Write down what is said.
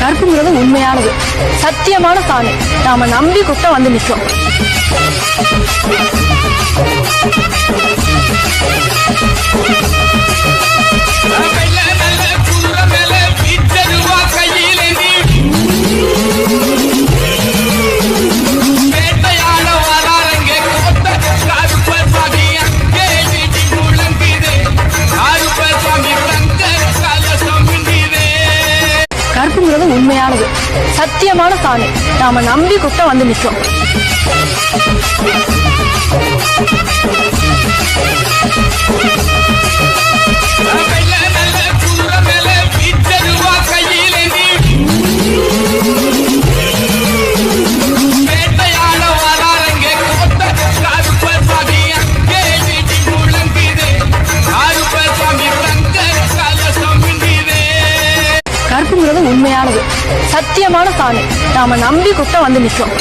கருப்புங்கிறது உண்மையானது, சத்தியமான சாமி. நாம நம்பி குட்ட வந்து நிற்கும். கருப்புங்கிறது உண்மையானது, சத்தியமான சாமி. நாம நம்பி குட்ட வந்து நிற்கும். கருப்புங்கிறது உண்மையானது, சத்தியமான சாமி. நாம நம்பி குட்ட வந்து நிற்கும்.